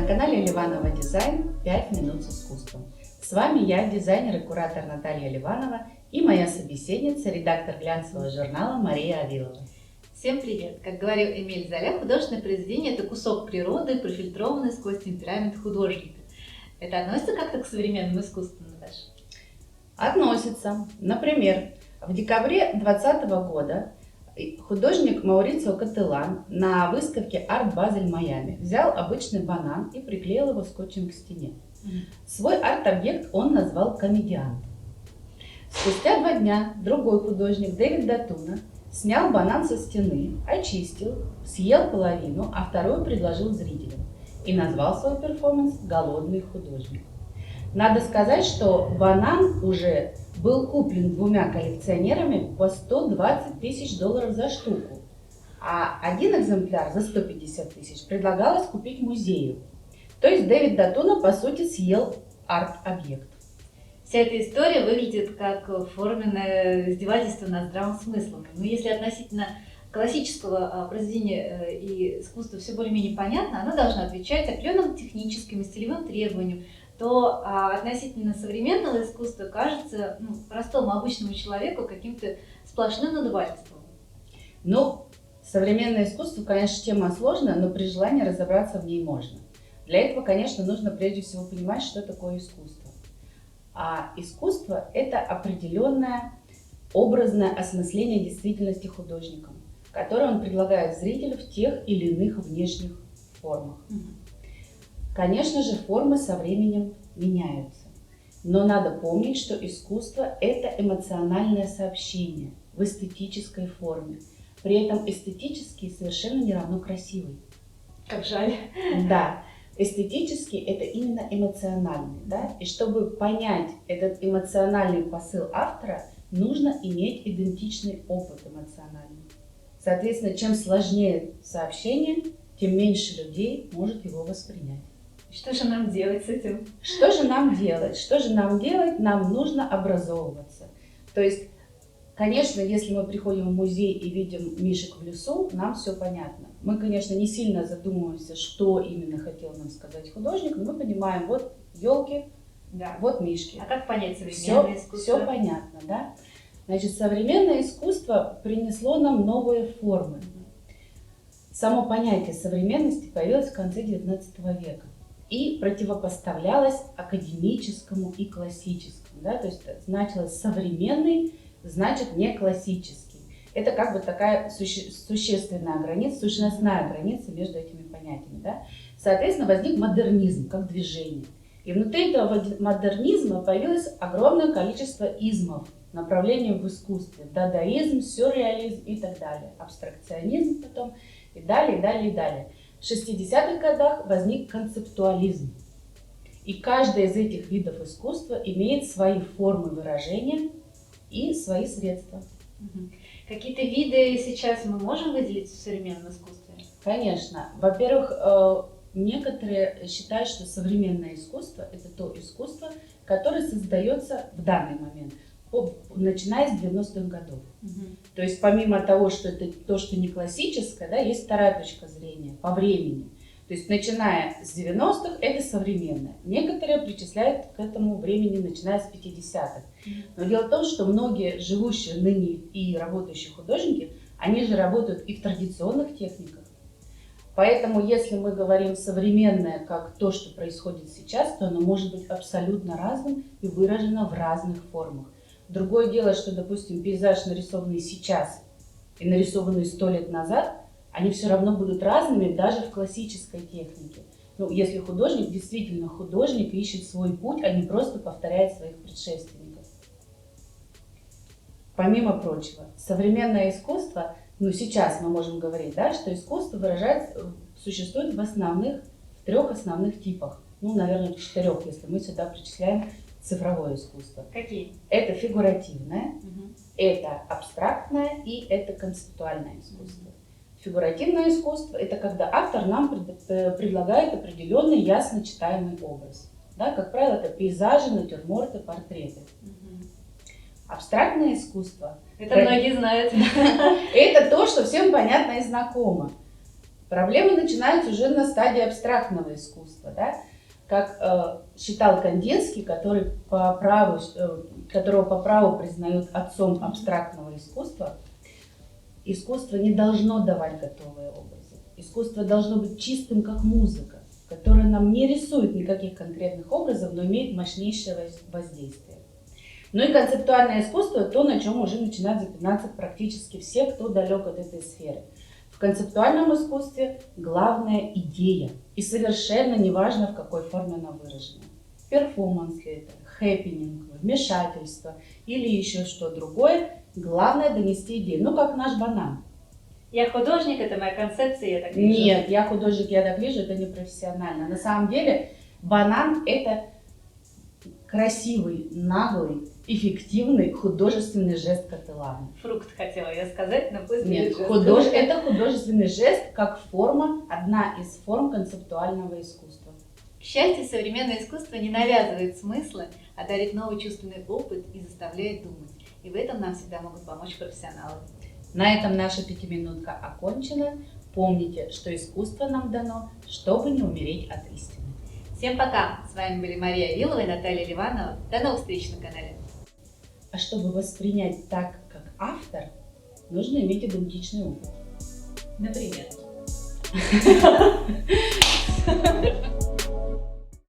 канале Ливанова Дизайн 5 минут с искусством. С вами я, дизайнер и куратор Наталья Ливанова, и моя собеседница, редактор глянцевого журнала Мария Авилова. Всем привет! Как говорил Эмиль Золя, художественное произведение – это кусок природы, профильтрованный сквозь темперамент художника. Это относится как-то к современному искусству, Наташа? Относится. Например, в декабре 2020 года художник Маурицио Кателан на выставке Арт Базель Майами взял обычный банан и приклеил его скотчем к стене. Свой арт-объект он назвал «Комедиант». Спустя 2 дня другой художник Дэвид Датуна снял банан со стены, очистил, съел половину, а вторую предложил зрителям и назвал свой перформанс «Голодный художник». Надо сказать, что банан уже был куплен 2 коллекционерами по $120 тысяч за штуку, а один экземпляр за 150 тысяч предлагалось купить музею. То есть Дэвид Датуна, по сути, съел арт-объект. Вся эта история выглядит как форменное издевательство над здравым смыслом. Но если относительно классического произведения и искусства все более-менее понятно, оно должно отвечать определенным техническим и стилевым требованиям, то относительно современного искусства кажется простому обычному человеку каким-то сплошным надувательством. Ну, современное искусство, конечно, тема сложная, но при желании разобраться в ней можно. Для этого, конечно, нужно прежде всего понимать, что такое искусство. А искусство – это определенное образное осмысление действительности художником, которое он предлагает зрителю в тех или иных внешних формах. Конечно же, формы со временем меняются, но надо помнить, что искусство – это эмоциональное сообщение в эстетической форме. При этом эстетический совершенно не равно красивый. Как жаль. Да, эстетический – это именно эмоциональный, да? И чтобы понять этот эмоциональный посыл автора, нужно иметь идентичный опыт эмоциональный. Соответственно, чем сложнее сообщение, тем меньше людей может его воспринять. Что же нам делать с этим? Что же нам делать? Что же нам делать? Нам нужно образовываться. То есть, конечно, если мы приходим в музей и видим мишек в лесу, нам все понятно. Мы, конечно, не сильно задумываемся, что именно хотел нам сказать художник, но мы понимаем, вот елки, да, вот мишки. А как понять современное искусство? Все понятно, да? Значит, современное искусство принесло нам новые формы. Само понятие современности появилось в конце XIX века и противопоставлялось академическому и классическому. Да? То есть значилось современный, значит не классический. Это как бы такая существенная граница, сущностная граница между этими понятиями. Да? Соответственно, возник модернизм как движение. И внутри этого модернизма появилось огромное количество измов, направлений в искусстве. Дадаизм, сюрреализм и так далее. Абстракционизм потом и далее, и далее, и далее. В 60-х годах возник концептуализм. И каждый из этих видов искусства имеет свои формы выражения и свои средства. Какие-то виды сейчас мы можем выделить в современном искусстве? Конечно. Во-первых, некоторые считают, что современное искусство – это то искусство, которое создается в данный момент, начиная с 90-х годов. То есть помимо того, что это то, что не классическое, да, есть вторая точка зрения по времени. То есть начиная с 90-х это современное. Некоторые причисляют к этому времени, начиная с 50-х. Но дело в том, что многие живущие ныне и работающие художники, они же работают и в традиционных техниках. Поэтому если мы говорим современное как то, что происходит сейчас, то оно может быть абсолютно разным и выражено в разных формах. Другое дело, что, допустим, пейзаж, нарисованный сейчас и нарисованный 100 лет назад, они все равно будут разными даже в классической технике. Ну, если художник действительно художник и ищет свой путь, а не просто повторяет своих предшественников. Помимо прочего, современное искусство, сейчас мы можем говорить, да, что искусство существует в 3 основных типах. Наверное, в 4, если мы сюда причисляем цифровое искусство. Какие? Это фигуративное, это абстрактное и это концептуальное искусство. Фигуративное искусство – это когда автор нам предлагает определенный ясно читаемый образ. Да, как правило, это пейзажи, натюрморты, портреты. Абстрактное искусство – это многие знают. Это то, что всем понятно и знакомо. Проблемы начинаются уже на стадии абстрактного искусства, да? Как считал Кандинский, которого по праву признают отцом абстрактного искусства, искусство не должно давать готовые образы. Искусство должно быть чистым, как музыка, которая нам не рисует никаких конкретных образов, но имеет мощнейшее воздействие. Ну и концептуальное искусство – то, на чем уже начинают запинаться практически все, кто далек от этой сферы. В концептуальном искусстве главная идея, и совершенно неважно, в какой форме она выражена. Перформанс ли это, хэппининг, вмешательство или еще что другое, главное донести идею, ну как наш банан. Я художник, это моя концепция, я так вижу. Нет, я художник, я так вижу, это не профессионально. На самом деле банан – это красивый, наглый, эффективный художественный жест Кателлана. Фрукт хотела я сказать, но пусть Нет, будет жест. это художественный жест как форма, одна из форм концептуального искусства. К счастью, современное искусство не навязывает смыслы, а дарит новый чувственный опыт и заставляет думать. И в этом нам всегда могут помочь профессионалы. На этом наша пятиминутка окончена. Помните, что искусство нам дано, чтобы не умереть от истины. Всем пока! С вами были Мария Вилова и Наталья Ливанова. До новых встреч на канале. А чтобы воспринять так, как автор, нужно иметь идентичный опыт. Например.